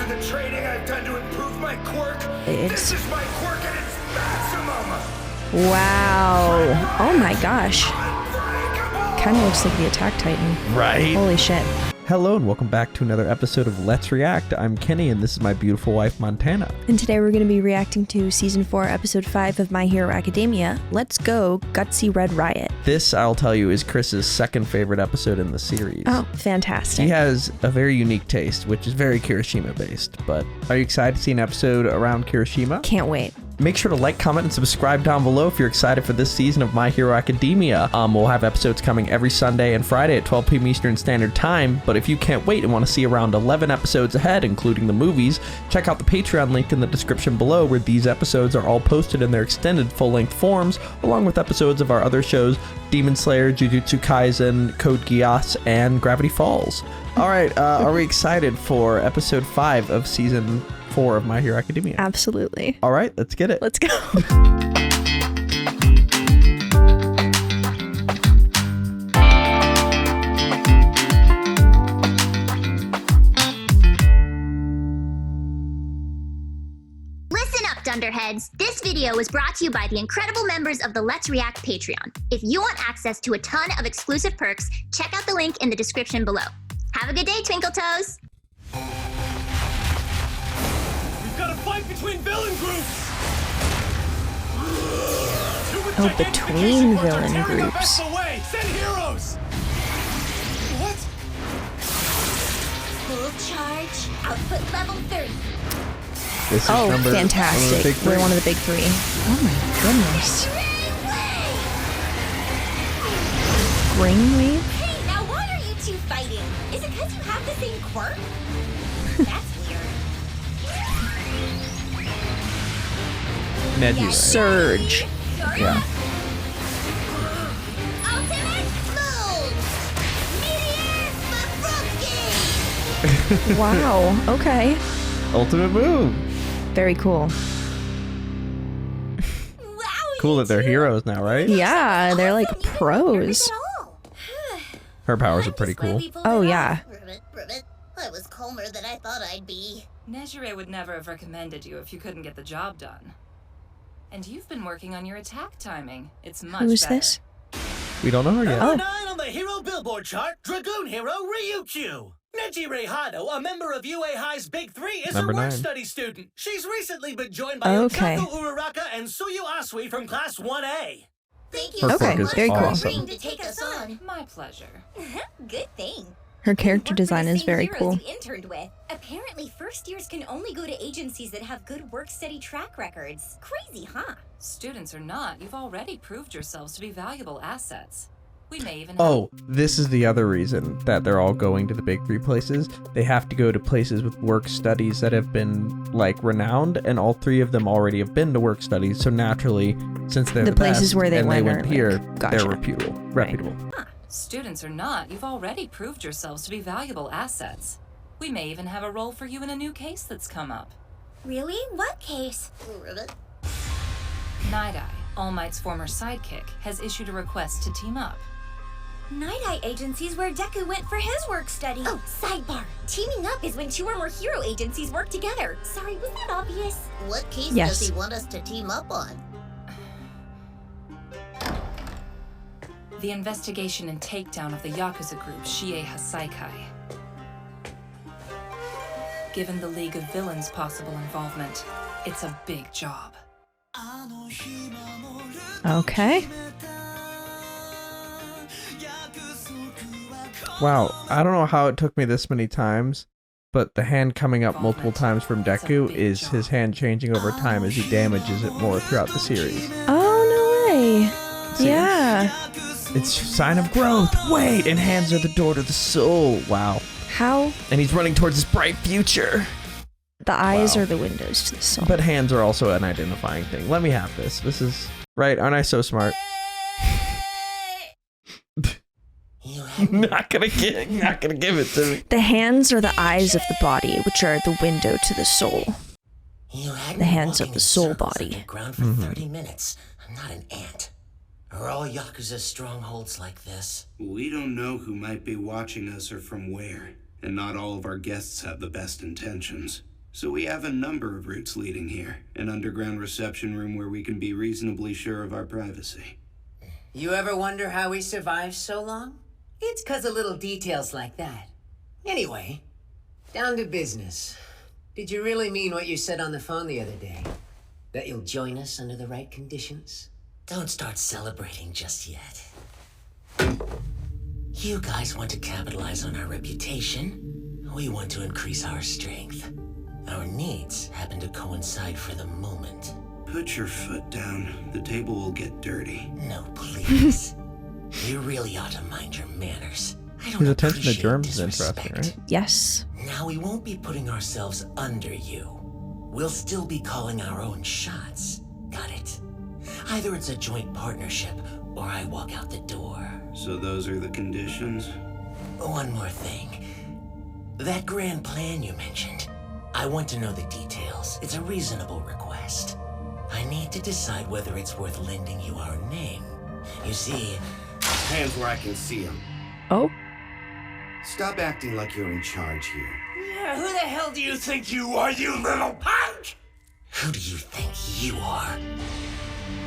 the training I've done to improve my quirk. This is my quirk at its maximum. Wow. Oh my gosh. Kind of looks like the Attack Titan. Right? Holy shit. Hello and welcome back to another episode of Let's React. I'm Kenny and this is my beautiful wife, Montana. And today we're going to be reacting to Season 4, Episode 5 of My Hero Academia, Let's Go, Gutsy Red Riot. This, I'll tell you, is Chris's second favorite episode in the series. Oh, fantastic. He has a very unique taste, which is very Kirishima based, but are you excited to see an episode around Kirishima? Can't wait. Make sure to like, comment, and subscribe down below if you're excited for this season of My Hero Academia. We'll have episodes coming every Sunday and Friday at 12 p.m. Eastern Standard Time, but if you can't wait and want to see around 11 episodes ahead, including the movies, check out the Patreon link in the description below where these episodes are all posted in their extended full-length forms, along with episodes of our other shows, Demon Slayer, Jujutsu Kaisen, Code Geass, and Gravity Falls. Alright, are we excited for episode 5 of season 4 of My Hero Academia? Absolutely. All right, let's get it. Let's go. Listen up, Dunderheads. This video was brought to you by the incredible members of the Let's React Patreon. If you want access to a ton of exclusive perks, check out the link in the description below. Have a good day, Twinkle Toes. Got a fight between villain groups. Oh, between villain groups. Send heroes. What? Full charge, output level 30. This is Oh, number fantastic. one We're one of the big three. Oh my goodness. Brainwave? Hey, now why are you two fighting? Is it because you have the same quirk? That's weird. Nebula. Surge. Yeah. Ultimate move! Meteor Mafruki! Wow. Okay. Ultimate move. Very cool. Wow, Cool that they're heroes now, right? Yeah, they're like pros. Her powers are pretty cool. Oh, yeah. Ribbit. I was calmer than I thought I'd be. Nejire would never have recommended you if you couldn't get the job done. And you've been working on your attack timing. It's much Who is better. this? We don't know her yet. Oh. 9 on the hero billboard chart, Dragoon hero Ryukyu. Nejire Hado, a member of UA High's Big Three, is Number a work 9. study student. She's recently been joined by Okay. Otaku Uraraka and Suyu Asui from Class 1A. Thank Her you Okay, quirk is very cool. awesome. to take us on. My pleasure. Good thing. Her character design is very cool. You interned with. Apparently, first years can only go to agencies that have good work study track records. Crazy, huh? Students or not, you've already proved yourselves to be valuable assets. We may even Oh, this is the other reason that they're all going to the big three places. They have to go to places with work studies that have been, like, renowned, and all three of them already have been to work studies, so naturally, since they're The the places best, where they and went they are, went like, here, gotcha. they're reputable. Students or not, you've already proved yourselves to be valuable assets. We may even have a role for you in a new case that's come up. Really? What case? Night-Eye, All Might's former sidekick, has issued a request to team up. Night-Eye agencies where Deku went for his work study. Oh, sidebar. Teaming up is when 2 or more hero agencies work together. Sorry, was that obvious? What case Yes. does he want us to team up on? The investigation and takedown of the Yakuza group Shie Hassaikai. Given the League of Villains' possible involvement, it's a big job. Okay. Wow, I don't know how it took me this many times, but the hand coming up multiple times from Deku is his hand changing over time as he damages it more throughout the series. Oh, no way. See? Yeah. It's a sign of growth. Wait, and hands are the door to the soul. Wow. How? And he's running towards his bright future. The eyes Wow. are the windows to the soul. But hands are also an identifying thing. Let me have this. This is right. Aren't I so smart? not gonna give it to me. The hands are the eyes of the body, which are the window to the soul. The hands of the soul body. Ground for 30 minutes. I'm not an ant. Are all Yakuza strongholds like this? We don't know who might be watching us or from where, and not all of our guests have the best intentions. So we have a number of routes leading here. An underground reception room where we can be reasonably sure of our privacy. You ever wonder how we survived so long? It's 'cause of little details like that. Anyway, down to business. Did you really mean what you said on the phone the other day? That you'll join us under the right conditions? Don't start celebrating just yet. You guys want to capitalize on our reputation. We want to increase our strength. Our needs happen to coincide for the moment. Put your foot down. The table will get dirty. No, please. You really ought to mind your manners. I don't His attention to appreciate germs is disrespect. interesting, right? Yes. Now we won't be putting ourselves under you. We'll still be calling our own shots. Got it? Either it's a joint partnership, or I walk out the door. So those are the conditions? One more thing. That grand plan you mentioned. I want to know the details. It's a reasonable request. I need to decide whether it's worth lending you our name. You see... Hands where I can see them. Oh? Stop acting like you're in charge here. Yeah, who the hell do you think you are, you little punk? Who do you think you are?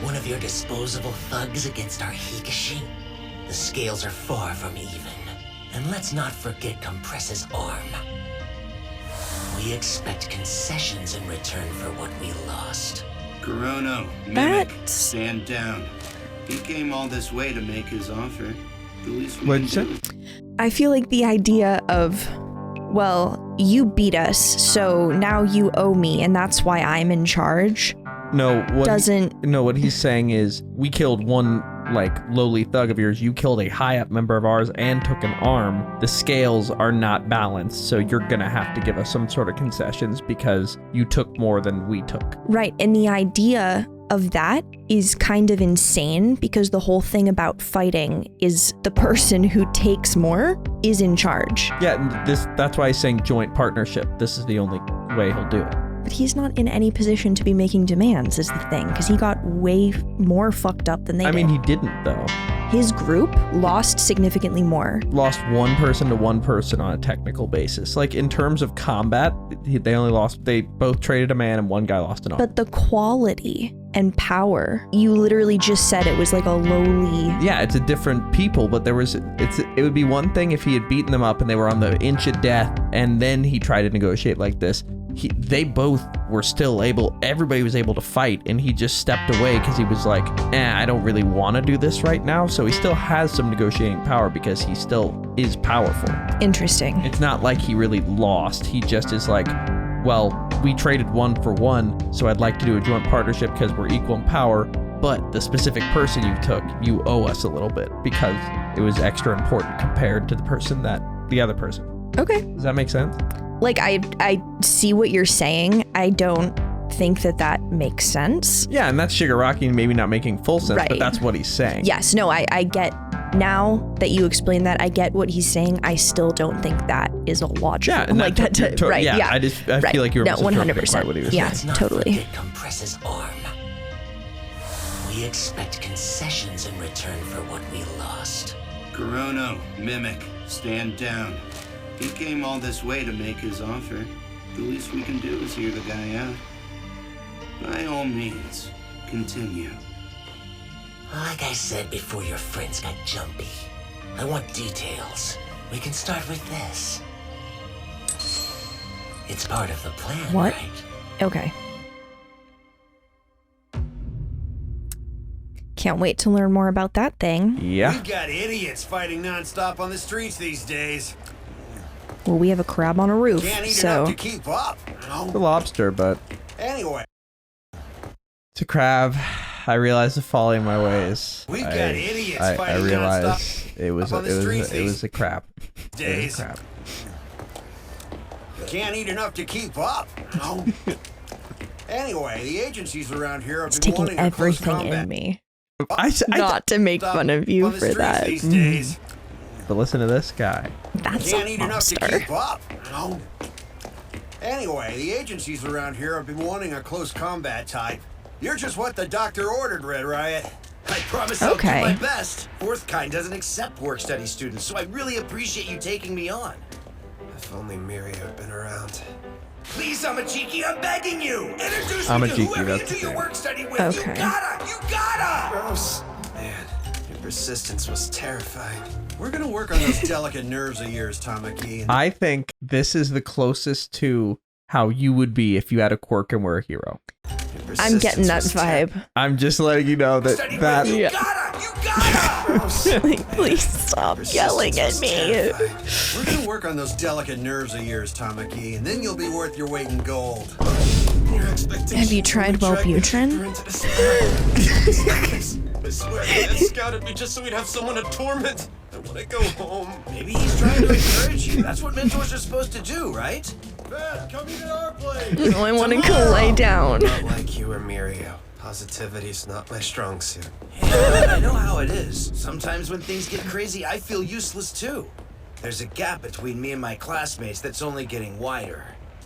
One of your disposable thugs against our Hikashi? The scales are far from even. And let's not forget Compress's arm. We expect concessions in return for what we lost. Kurono, Mimic, That's- stand down. He came all this way to make his offer. The least we What'd can you do. I feel like the idea of, well, you beat us, so now you owe me, and that's why I'm in charge. No, what he's saying is, we killed one, like, lowly thug of yours. You killed a high-up member of ours and took an arm. The scales are not balanced, so you're gonna have to give us some sort of concessions because you took more than we took. Right, and the idea of that is kind of insane because the whole thing about fighting is the person who takes more is in charge. Yeah, and that's why he's saying joint partnership. This is the only way he'll do it. But he's not in any position to be making demands is the thing, because he got way more fucked up than they did. I mean, he didn't, though. His group lost significantly more. Lost one person to one person on a technical basis. Like, in terms of combat, they both traded a man and one guy lost an arm. But the quality and power, you literally just said it was like a lowly... Yeah, it's a different people, but it would be one thing if he had beaten them up and they were on the inch of death, and then he tried to negotiate like this. They both were still everybody was able to fight, and he just stepped away because he was like, I don't really want to do this right now. So he still has some negotiating power because he still is powerful. Interesting. It's not like he really lost. He just is like, well, we traded one for one, so I'd like to do a joint partnership because we're equal in power, but the specific person you took, you owe us a little bit because it was extra important compared to the other person. Okay. Does that make sense? Like, I see what you're saying. I don't think that makes sense. Yeah, and that's Shigaraki maybe not making full sense, Right. but that's what he's saying. Yes, no, I get, now that you explain that, I get what he's saying. I still don't think that is a logical. Yeah, and like that. Right, yeah. I right. feel like you were no, supposed to 100%. by what he was Yeah, saying. Let's not totally. forget Compress's arm. We expect concessions in return for what we lost. Kurono, Mimic, stand down. He came all this way to make his offer. The least we can do is hear the guy out. By all means, continue. Like I said before your friends got jumpy, I want details. We can start with this. It's part of the plan, What? right? Okay. Can't wait to learn more about that thing. Yeah. We've got idiots fighting nonstop on the streets these days. Well, we have a crab on a roof, Can't eat so... enough to keep up. The lobster, but Anyway, to crab, I realize the folly of my ways. We've got idiots I fighting realize nonstop it was up on the streets it was a crab. days. It was a crab. Can't eat enough to keep up. Anyway, the agencies around here have It's been taking wanting a close everything combat in me. I Not to make stop fun of you on the for streets that. these days. But listen to this guy. That's Can't a eat enough to monster. keep up. Anyway, the agencies around here have been wanting a close combat type. You're just what the doctor ordered, Red Riot. I promise I'll do Okay. my best. Fourth kind doesn't accept work study students, so I really appreciate you taking me on. If only Miri had been around. Please, Amachiki, I'm begging you. Introduce me to Amachiki, whoever you that's do the your name. work study with. Okay. You gotta. Gross. Man, your persistence was terrifying. We're gonna work on those delicate nerves of yours, Tamaki. I think this is the closest to how you would be if you had a quirk and were a hero. I'm getting that vibe. I'm just letting you know that You gotta. Like, please stop yelling at me. We're gonna work on those delicate nerves of yours, Tamaki, and then you'll be worth your weight in gold. Have you tried Wellbutrin? I swear, Dad scouted me just so we'd have someone to torment. I want to go home. Maybe he's trying to encourage you. That's what mentors are supposed to do, right? Fed, come eat at our place. I want to go lay down. Not like you or Mirio. Positivity's not my strong suit. Yeah, I know how it is. Sometimes when things get crazy, I feel useless too. There's a gap between me and my classmates that's only getting wider.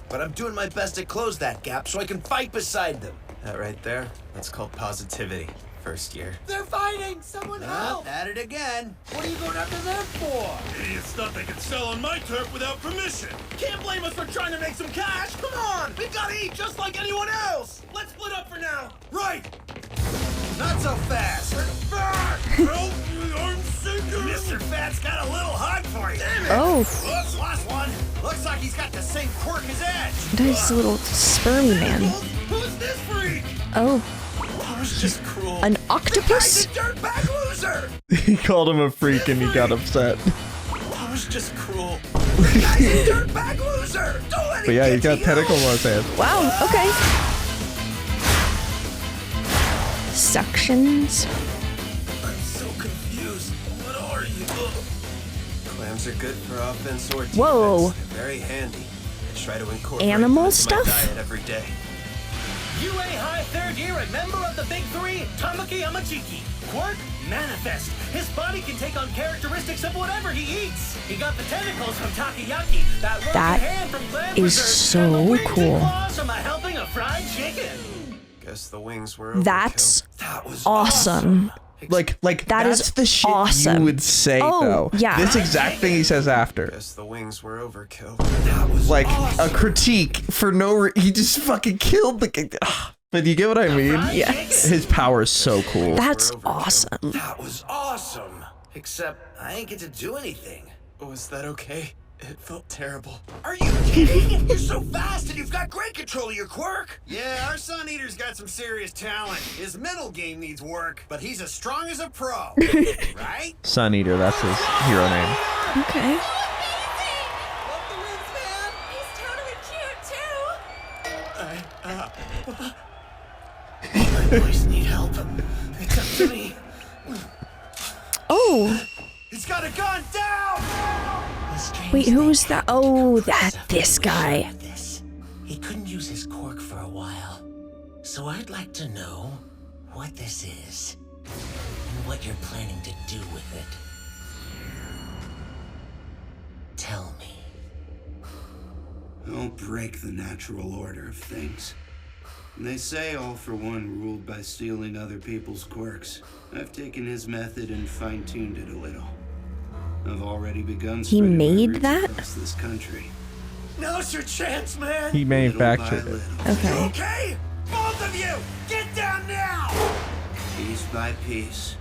But I'm doing my best to close that gap so I can fight beside them. That right there, that's called positivity. First year. They're fighting! Someone help! At it again. What are you going after them for? Idiots thought they could sell on my turf without permission. Can't blame us for trying to make some cash. Come on, we've got to eat just like anyone else. Let's split up for now. Right. Not so fast. Help me, I'm sinking. Mr. Fat's got a little hug for you. Damn it! Oh, Oops, lost one. Looks like he's got the same quirk as Edge. nice little spermy man. Who's this freak? Oh, That was just cruel. an octopus? Dirtbag loser! He called him a freak and he got upset. That was just cruel. Dirtbag loser! Don't let But yeah, he got tentacles on his hands. Wow, okay. Suctions. I'm so confused. What are you? Clams are good for offense or defense. Whoa. They're very handy. I try to incorporate Animal them into stuff? my diet every day. UA High third year and member of the Big Three, Tamaki Amachiki. Quirk, Manifest. His body can take on characteristics of whatever he eats. He got the tentacles from Takoyaki, that roasted That hand from Clam is Preserve, so and the wings and cool. claws from a helping of fried chicken. Guess the wings were overkill. That's That was awesome. Like That that's is the shit awesome. you would say Oh, though. yeah. This exact thing he says after. Guess the wings were overkill. That was Like awesome. a critique for he just fucking killed the but you get what I mean? Yes. His power is so cool. That's awesome. That was awesome. Except I ain't get to do anything. Was that okay? It felt terrible. Are you kidding? You're so fast and you've got great control of your quirk. Yeah, our Sun Eater's got some serious talent. His mental game needs work, but he's as strong as a pro. Right? Sun Eater, that's his hero name. Okay. My boys need help. It's up to me. Oh, He's got a gun down! wait, who was that? Oh, this guy. This. He couldn't use his quirk for a while. So I'd like to know what this is and what you're planning to do with it. Tell me. I'll break the natural order of things. They say All for One ruled by stealing other people's quirks. I've taken his method and fine-tuned it a little. I've already begun He spreading my made roots that? across this country. Now's your chance, man. He manufactured it. Okay. Okay? Both of you, get down now! Piece by piece,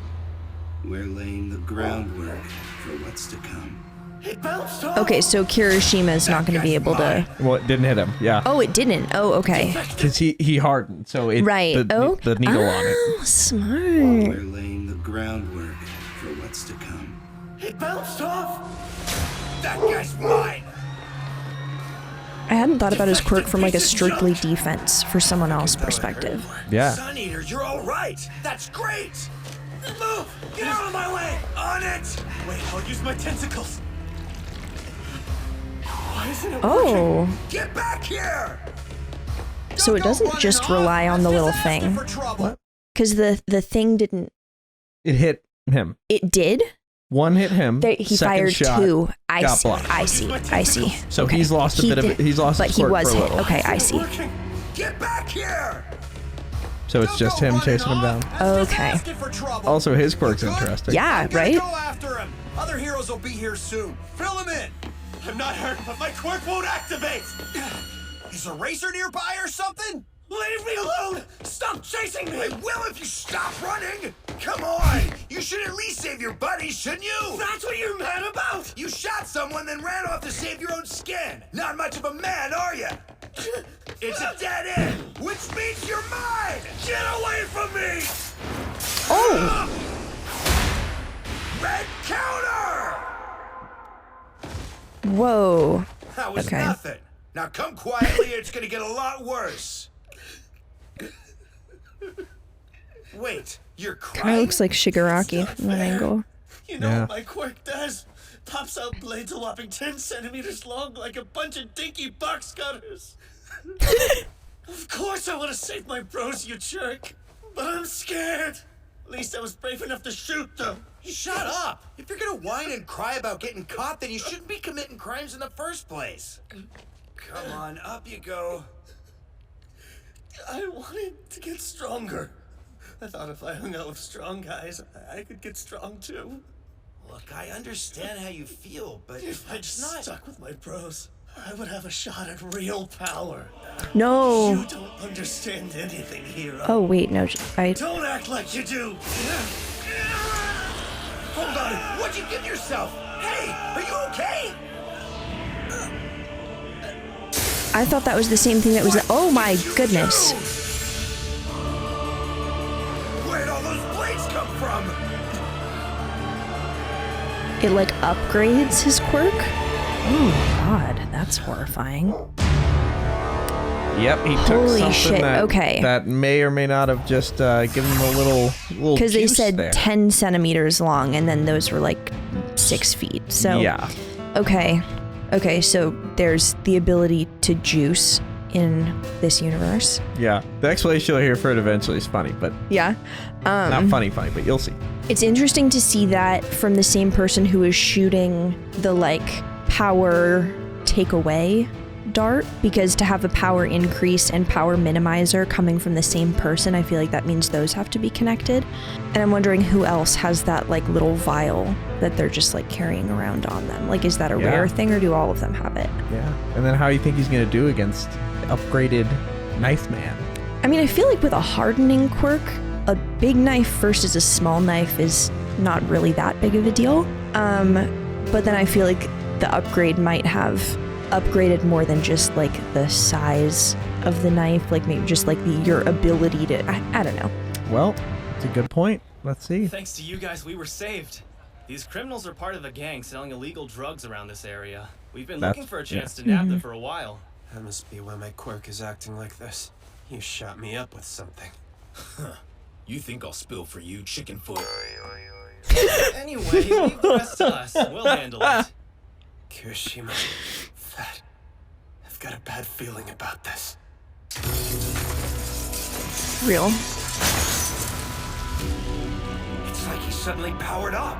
we're laying the groundwork for what's to come. It bounced off. Okay, so Kirishima's not going to be able to. Well, it didn't hit him. Yeah. Oh, it didn't. Oh, okay. Because he hardened, so it Right. the needle on it. Oh, smart. We're laying the groundwork for what's to come. It bounced off. That guy's mine. I hadn't thought about his quirk from like a strictly defense for someone else's perspective. Yeah. Sun Eater, you're all right. That's great. Move! Get out of my way! On it! Wait, I'll use my tentacles. Why isn't it Oh, working? Get back here! so it doesn't just rely on the little thing. Because the thing didn't. It hit him. It did? One hit him. He second fired shot, two. I got see. blocked. I see. I see. So Okay. he's lost a He bit of did- it. He's lost But his he quirk was for a hit. little. Okay, I see. Get back here! So it's just him chasing him down. Okay. Asking for trouble. Also, his quirk's interesting. Yeah, I'm gonna right? Go after him. Other heroes will be here soon. Fill him in. I'm not hurt, but my quirk won't activate. Is a racer nearby or something? Leave me alone! Stop chasing me! I will if you stop running! Come on! You should at least save your buddy, shouldn't you? That's what you're mad about? You shot someone, then ran off to save your own skin! Not much of a man, are you? It's a dead end, which means you're mine! Get away from me! Oh! Red counter! Whoa. That was Okay. nothing. Now come quietly, it's gonna get a lot worse. Wait, you're crying? Kind of looks like Shigaraki from that angle. You know what my quirk does? Pops out blades a whopping 10 centimeters long like a bunch of dinky box cutters. Of course I want to save my bros, you jerk. But I'm scared. At least I was brave enough to shoot them. Shut up! If you're gonna whine and cry about getting caught, then you shouldn't be committing crimes in the first place. Come on, up you go. I wanted to get stronger. I thought if I hung out with strong guys, I could get strong too. Look, I understand how you feel, but If I just stuck with my bros, I would have a shot at real power. No. You don't understand anything, hero. Oh, wait, no. Don't act like you do. Hold on, what'd you give yourself? Hey, are you okay? I thought that was the same thing that was. Oh my goodness. Where'd all those blades come from? It like upgrades his quirk? Oh god, that's horrifying. Yep, he took Holy something shit, that, okay. that may or may not have just given him a little Because they juice said there. 10 centimeters long, and then those were like 6 feet. So Yeah. Okay. Okay, so there's the ability to juice in this universe. Yeah, the explanation you'll hear for it eventually is funny, but Yeah. not funny, but you'll see. It's interesting to see that from the same person who is shooting the like power takeaway dart, because to have a power increase and power minimizer coming from the same person, I feel like that means those have to be connected. And I'm wondering who else has that like little vial that they're just like carrying around on them. Like, is that a Yeah. rare thing, or do all of them have it? Yeah, and then how you think he's gonna do against the upgraded Knife Man? I mean, I feel like with a hardening quirk, a big knife versus a small knife is not really that big of a deal. But then I feel like the upgrade might have upgraded more than just like the size of the knife, like maybe just like your ability to, I don't know. Well, it's a good point. Let's see. Thanks to you guys, we were saved. These criminals are part of a gang selling illegal drugs around this area. We've been looking for a chance to nab them for a while. That must be why my quirk is acting like this. You shot me up with something. You think I'll spill for you, chicken foot? Anyway, leave the rest to us. We'll handle it. Kirishima, I've got a bad feeling about this. Real. It's like he's suddenly powered up.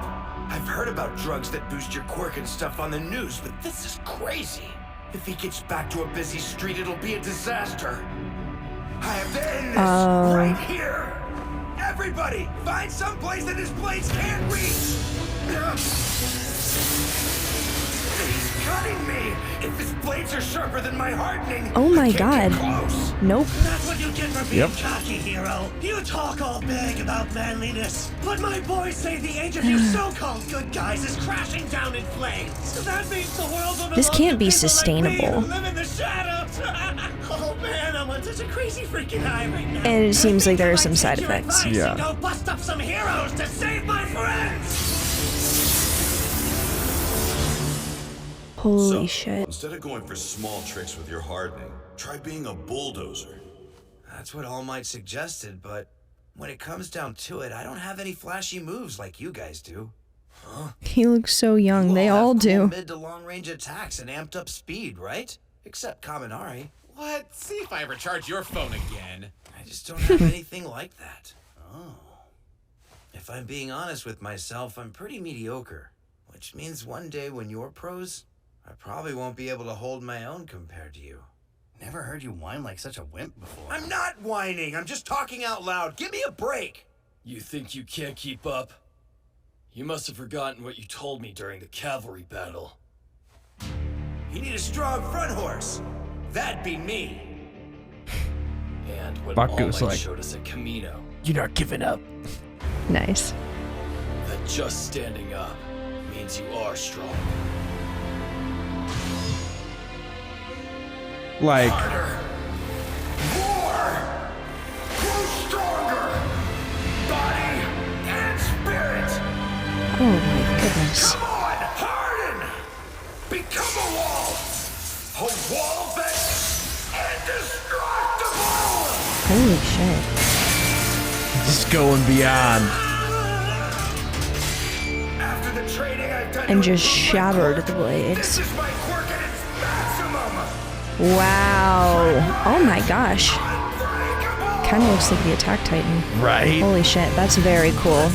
I've heard about drugs that boost your quirk and stuff on the news, but this is crazy. If he gets back to a busy street, it'll be a disaster. I have to end this right here. Everybody, find some place that his blades can't reach. He's cutting me. If his blades are sharper than my hardening, Oh my I can't get god. close. Nope. That's what you get for being cocky, hero. You talk all big about manliness, but my boys say the age of you so-called good guys is crashing down in flames. That means the world will This belong can't to be people sustainable. Like me who live in the shadows. Oh man, I'm on such a crazy freaking high right now. And it seems like there are some side Your effects. advice Yeah. and go bust up some heroes to save my friends. Holy shit. Instead of going for small tricks with your hardening, try being a bulldozer. That's what All Might suggested, but when it comes down to it, I don't have any flashy moves like you guys do. Huh? He looks so young. They all have do. cool mid to long range attacks and amped up speed, right? Except Kaminari. What? See if I ever charge your phone again. I just don't have anything like that. Oh. If I'm being honest with myself, I'm pretty mediocre. Which means one day when you're pros, I probably won't be able to hold my own compared to you. Never heard you whine like such a wimp before. I'm not whining. I'm just talking out loud. Give me a break. You think you can't keep up? You must have forgotten what you told me during the cavalry battle. You need a strong front horse. That'd be me. And what Baku's All Might like, showed us at Camino, you're not giving up. Nice. that just standing up means you are strong. Like, Harder. More. Grow stronger. Body and spirit. Oh my goodness. Come on, harden. Become a wall. A wall that's indestructible. Holy shit. just going beyond. After the training I've done And to just improve my shattered quirk, the blades. This is my quirk at its maximum. Wow. Oh my gosh. Kind of looks like the Attack Titan. Right? Holy shit, that's very cool.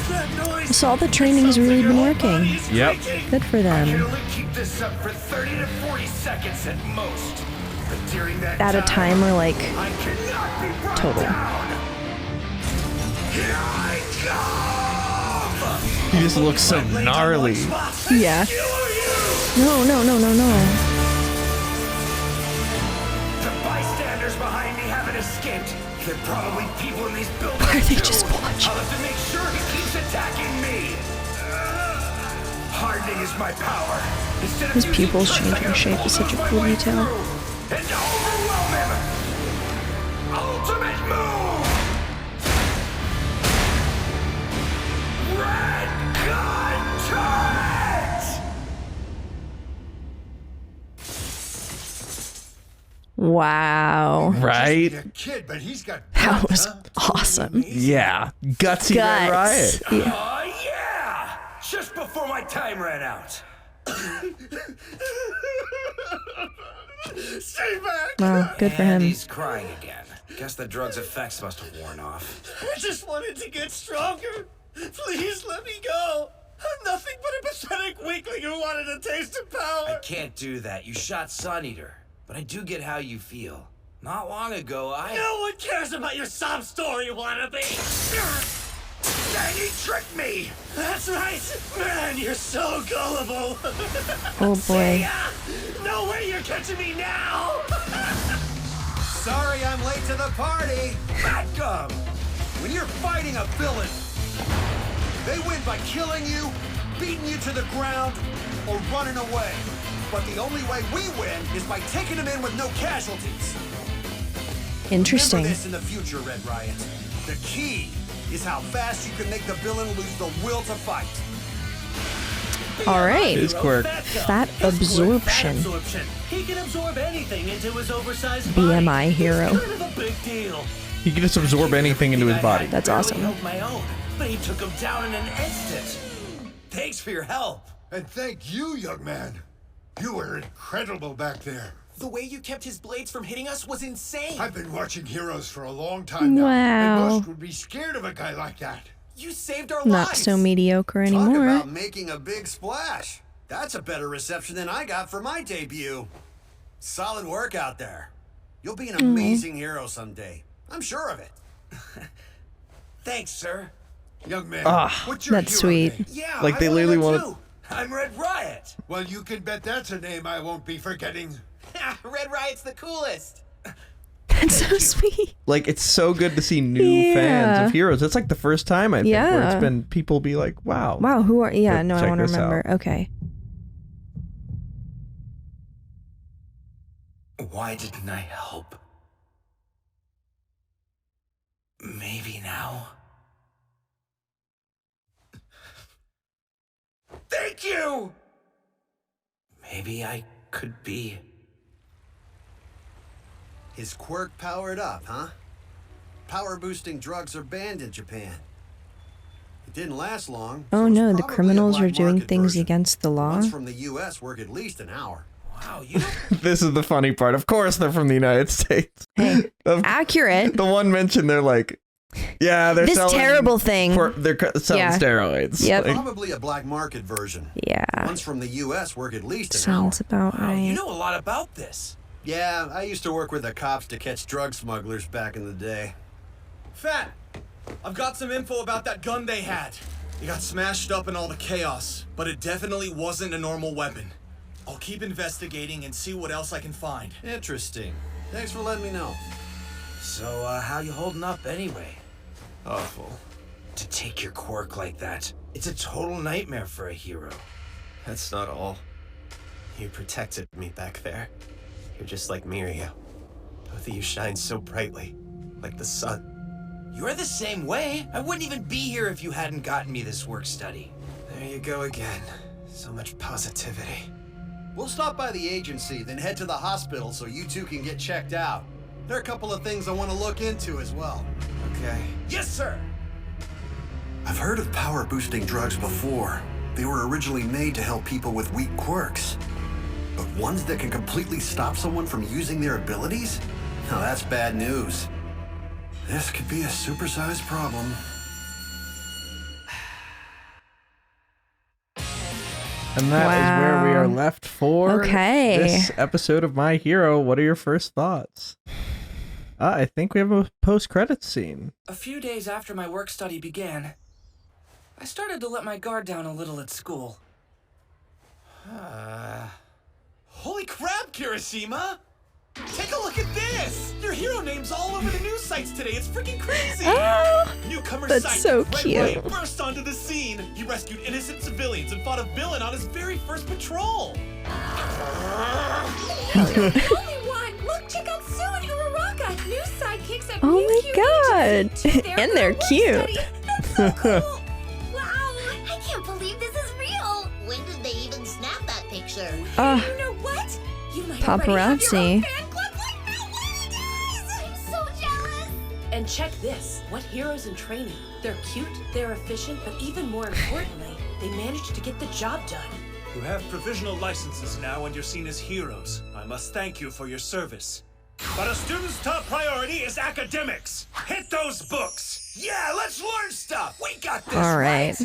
So all the training's really been working. Yep. Good for I can them. only keep this up for 30 to 40 seconds at most. But during that At a time, timer, like, I cannot be brought total. down. Here I come! He just looks so gnarly. Yeah. No, no, no, no, no. The bystanders behind me haven't escaped. There are probably people in these buildings. Why are they too. just watching? I'll have to make sure he keeps attacking me. Hardening is my power. Instead of His using pupils tricks, I changing gotta shape is such a bulldoze my cool way detail. through and overwhelm him. Ultimate move. Red Gun Turret. Wow. Right? A kid, but he's got That was awesome. Yeah. Gutsy Red Riot. Yeah. Oh yeah! Just before my time ran out. Stay back! Wow, good for And him. he's crying again. Guess the drug's effects must have worn off. I just wanted to get stronger. Please let me go. I'm nothing but a pathetic weakling who wanted a taste of I power. can't do that. You shot Sun Eater. But I do get how you feel. Not long ago, No one cares about your sob story, wannabe. Dang, he tricked me! That's right. Man, you're so gullible. Oh boy. No way you're catching me now. Sorry I'm late to the party. Batgum! When you're fighting a villain, they win by killing you, beating you to the ground, or running away. But the only way we win is by taking them in with no casualties. Interesting. Remember this in the future, Red Riot. The key is how fast you can make the villain lose the will to fight. All right. It is Quirk. Fat absorption. He can absorb anything into his oversized body. BMI hero. It's kind of a big deal. He can just absorb anything into his body. That's Barely awesome. held my own, but he took him down in an instant. Thanks for your help. And thank you, young man. You were incredible back there. The way you kept his blades from hitting us was insane. I've been watching Heroes for a long time now. Wow. And most would be scared of a guy like that. You saved our Not lives. so mediocre Talk anymore. about making a big splash. That's a better reception than I got for my debut. Solid work out there. You'll be an amazing hero someday. I'm sure of it. Thanks, sir. Young man, Ah, what's your that's hero sweet. name? Yeah, Like, they I literally wanna wanted- too. I'm Red Riot. Well, you can bet that's a name I won't be forgetting. Red Riot's the coolest. That's so sweet. Like, it's so good to see new Yeah. fans of Heroes. It's like the first time, I think, where Yeah. it's been people be like, wow. Wow, who are... Yeah, But no, I check want to this remember. out. Okay. Why didn't I help? Maybe now? Thank you! Maybe I could be. Is Quirk powered up, huh? Power-boosting drugs are banned in Japan. It didn't last long. Oh so it's no, the probably a criminals are black doing market things version. against the law. Ones from the U.S. work at least an hour. Wow, you This is the funny part. Of course, they're from the United States. Hey, Of- accurate. The one mentioned, they're like, yeah, they're This selling terrible thing. they're selling Yeah. steroids. Yep. Like, Probably a black market version. Yeah. Ones from the U.S. work at least an Sounds about Wow, you right. know a lot about this. Yeah, I used to work with the cops to catch drug smugglers back in the day. Fat, I've got some info about that gun they had. It got smashed up in all the chaos, but it definitely wasn't a normal weapon. I'll keep investigating and see what else I can find. Interesting. Thanks for letting me know. So, how you holding up anyway? Awful. To take your quirk like that, it's a total nightmare for a hero. That's not all. You protected me back there. You're just like Miria. Both of you shine so brightly, like the sun. You're the same way. I wouldn't even be here if you hadn't gotten me this work study. There you go again. So much positivity. We'll stop by the agency, then head to the hospital so you two can get checked out. There are a couple of things I want to look into as well. Okay. Yes, sir! I've heard of power-boosting drugs before. They were originally made to help people with weak quirks. But ones that can completely stop someone from using their abilities? Now that's bad news. This could be a supersized problem. And that is where we are left for this episode of My Hero. What are your first thoughts? I think we have a post-credits scene. A few days after my work study began, I started to let my guard down a little at school. Holy crap, Kirishima! Take a look at this! Your hero name's all over the news sites today. It's freaking crazy! Newcomer that's sighted. so Red cute. Riot burst onto the scene. He rescued innocent civilians and fought a villain on his very first patrol. Only one! Look, check out Sue and Uraraka! New sidekicks at Oh my god! And they're cute. That's so cool! Wow! I can't believe this is real. When did they even snap that picture? You know what? You might already have your Paparazzi. own fan club like that. I'm so jealous. And check this. What heroes in training? They're cute, they're efficient, but even more importantly, they managed to get the job done. You have provisional licenses now and you're seen as heroes. I must thank you for your service. But a student's top priority is academics. Hit those books. Yeah, let's learn stuff. We got this. All right.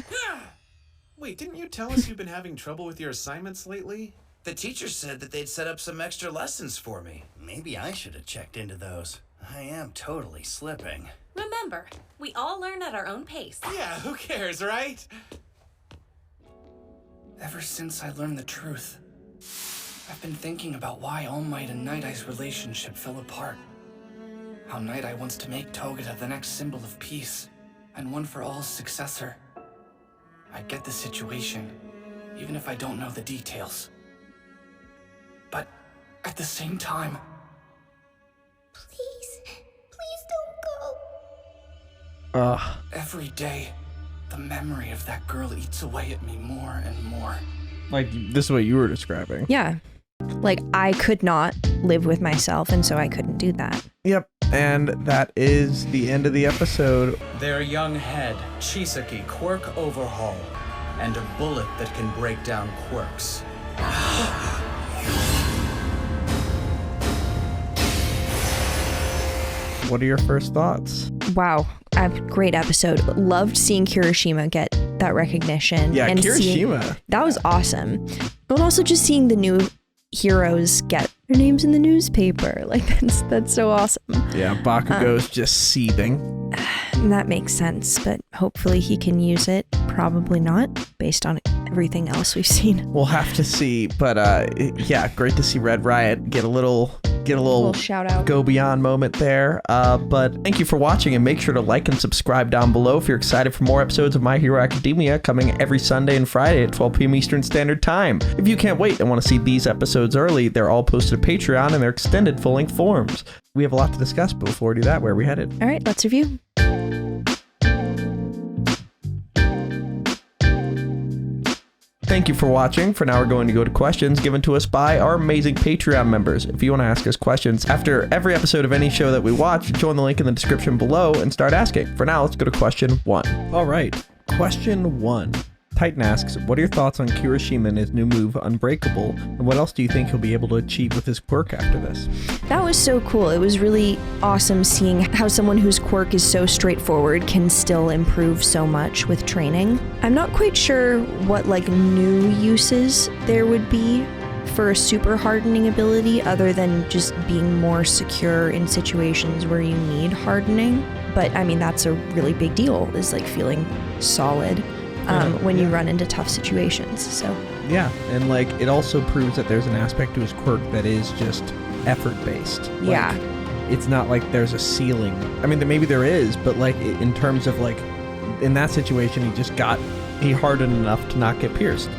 Wait, didn't you tell us you've been having trouble with your assignments lately? The teacher said that they'd set up some extra lessons for me. Maybe I should have checked into those. I am totally slipping. Remember, we all learn at our own pace. Yeah, who cares, right? Ever since I learned the truth, I've been thinking about why All Might and Night Eye's relationship fell apart. How Night Eye wants to make Togeda the next symbol of peace, and One for All's successor. I get the situation, even if I don't know the details. But at the same time, Please don't go. every day, the memory of that girl eats away at me more and more. Like, this is what you were describing. Yeah. Like, I could not live with myself, and so I couldn't do that. Yep. And that is the end of the episode. Their young head, Chisaki Quirk Overhaul, and a bullet that can break down quirks. What are your first thoughts? Wow. A great episode. Loved seeing Kirishima get that recognition. Yeah, and Kirishima. That was awesome. But also just seeing the new heroes get their names in the newspaper. Like, that's so awesome. Yeah, Bakugo's just seething. And that makes sense, but hopefully he can use it. Probably not, based on everything else we've seen. We'll have to see, but yeah, great to see Red Riot get a little shout out, go beyond moment there. But thank you for watching, and make sure to like and subscribe down below if you're excited for more episodes of My Hero Academia coming every Sunday and Friday at 12 p.m. Eastern Standard Time. If you can't wait and want to see these episodes early, they're all posted to Patreon and they're extended full-length forms. We have a lot to discuss, but before we do that, where are we headed? All right, let's review. Thank you for watching. For now, we're going to go to questions given to us by our amazing Patreon members. If you want to ask us questions after every episode of any show that we watch, join the link in the description below and start asking. For now, let's go to question 1. All right, question 1. Titan asks, what are your thoughts on Kirishima and his new move, Unbreakable, and what else do you think he'll be able to achieve with his quirk after this? That was so cool. It was really awesome seeing how someone whose quirk is so straightforward can still improve so much with training. I'm not quite sure what new uses there would be for a super hardening ability other than just being more secure in situations where you need hardening. But I mean, that's a really big deal, is feeling solid when you run into tough situations. So Yeah, and like it also proves that there's an aspect to his quirk that is just effort-based. Yeah. It's not like there's a ceiling. I mean, maybe there is, but like in terms of like, in that situation, he hardened enough to not get pierced.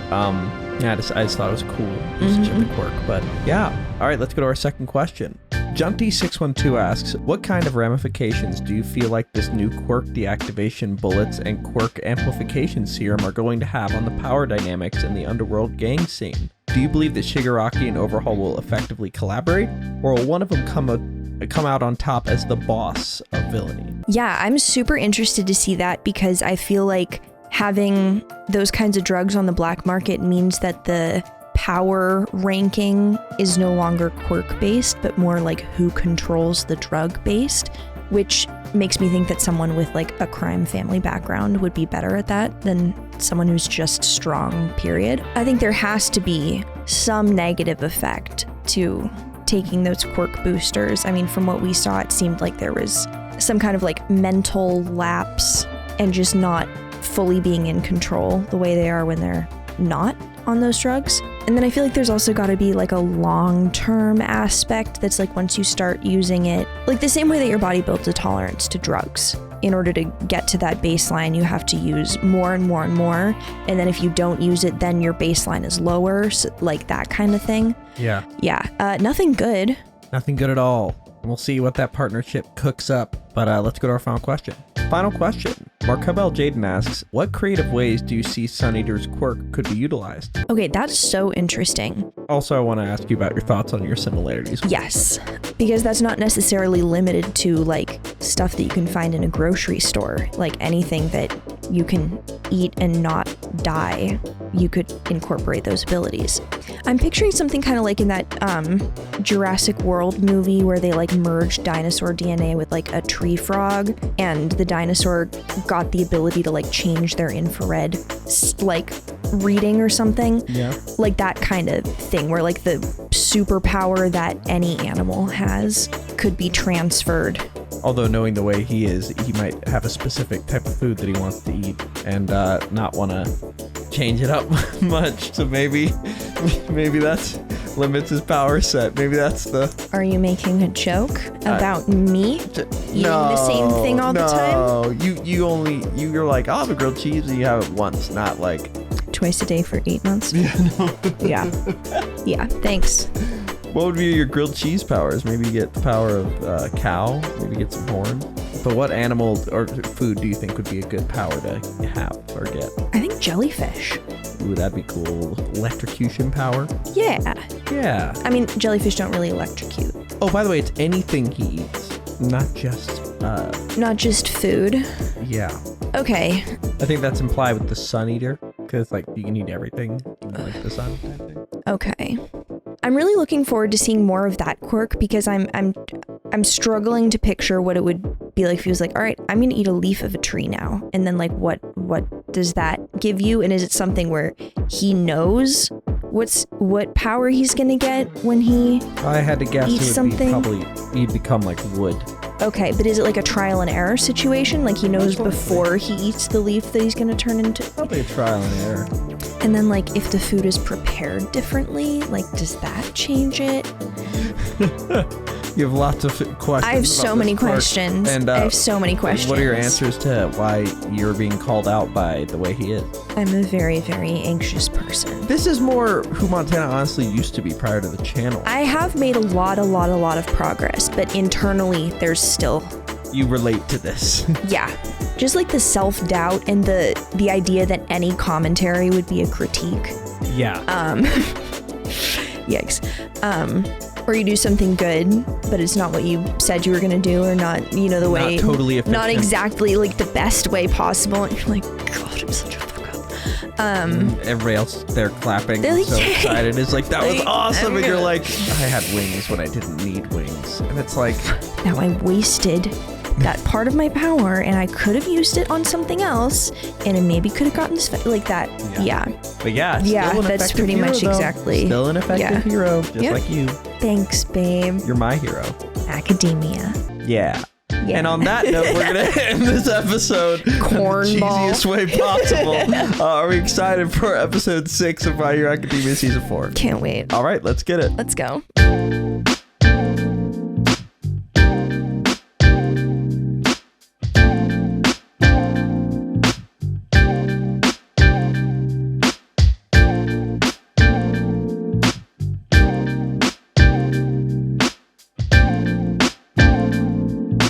Yeah, I just thought it was cool usage of the quirk. But yeah, all right, let's go to our second question. Junty612 asks, what kind of ramifications do you feel like this new quirk deactivation bullets and quirk amplification serum are going to have on the power dynamics in the underworld gang scene? Do you believe that Shigaraki and Overhaul will effectively collaborate, or will one of them come out on top as the boss of villainy? Yeah, I'm super interested to see that because I feel like having those kinds of drugs on the black market means that the power ranking is no longer quirk based, but more like who controls the drug based, which makes me think that someone with like a crime family background would be better at that than someone who's just strong, period. I think there has to be some negative effect to taking those quirk boosters. I mean, from what we saw, it seemed like there was some kind of like mental lapse and just not fully being in control the way they are when they're not on those drugs. And then I feel like there's also got to be like a long-term aspect that's like once you start using it, like the same way that your body builds a tolerance to drugs. In order to get to that baseline, you have to use more and more and more. And then if you don't use it, then your baseline is lower, so like that kind of thing. Yeah. Yeah. Nothing good. Nothing good at all. We'll see what that partnership cooks up. But let's go to our final question. Final question. Markabel Jaden asks, what creative ways do you see Sun Eater's quirk could be utilized? Okay, that's so interesting. Also, I want to ask you about your thoughts on your similarities. Yes, because that's not necessarily limited to like stuff that you can find in a grocery store. Like anything that you can eat and not die, you could incorporate those abilities. I'm picturing something kind of like in that Jurassic World movie where they like merged dinosaur DNA with like a tree frog, and the dinosaur got the ability to like change their infrared like reading or something. Yeah. Like that kind of thing where like the superpower that any animal has could be transferred. Although knowing the way he is, he might have a specific type of food that he wants to eat and not want to change it up much. So maybe that's limits his power set. Maybe that's the... Are you making a joke about me eating the same thing all the time? No, you're like, I'll have a grilled cheese and you have it once, not like... Twice a day for 8 months? Yeah, Yeah, thanks. What would be your grilled cheese powers? Maybe get the power of cow, maybe get some horn. But what animal or food do you think would be a good power to have or get? I think jellyfish. Ooh, that'd be cool. Electrocution power? Yeah. Yeah. I mean, jellyfish don't really electrocute. Oh, by the way, it's anything he eats, not just... Not just food? Yeah. Okay. I think that's implied with the Sun Eater, because like you can eat everything, like the sun type thing. Okay. I'm really looking forward to seeing more of that quirk because I'm struggling to picture what it would be like if he was like, all right, I'm gonna eat a leaf of a tree now, and then like what does that give you? And is it something where he knows what power he's gonna get when he I had to guess eats it would something? be probably he'd become like wood. Okay, but is it like a trial and error situation? Like he knows before he eats the leaf that he's gonna turn into? Probably a trial and error. And then like if the food is prepared differently, like does that change it? You have lots of questions. I have so many questions. And, I have so many questions. What are your answers to why you're being called out by the way he is? I'm a very, very anxious person. This is more who Montana honestly used to be prior to the channel. I have made a lot of progress, but internally there's still... You relate to this. Yeah. Just like the self-doubt and the idea that any commentary would be a critique. Yeah. Yikes. Or you do something good, but it's not what you said you were gonna do, or not, you know, the way... Not totally efficient. Not exactly like the best way possible. And you're like, God, I'm such a fuck up. Everybody else, they're clapping. They're like, so "Yay!" excited. It's like, that was Like, awesome. I'm And you're gonna- like, I had wings when I didn't need wings. And it's like... Now I wasted that part of my power, and I could have used it on something else, and it maybe could have gotten this like that. Yeah. But yeah, Yeah, still an that's effective pretty hero, much though. exactly. Still an effective Yeah. hero, just Yep. like you. Thanks, babe. You're my hero. Academia. Yeah. Yeah. And on that note, we're going to end this episode in the cheesiest way possible. Are we excited for episode 6 of My Hero Academia Season 4? Can't wait. All right, let's get it. Let's go.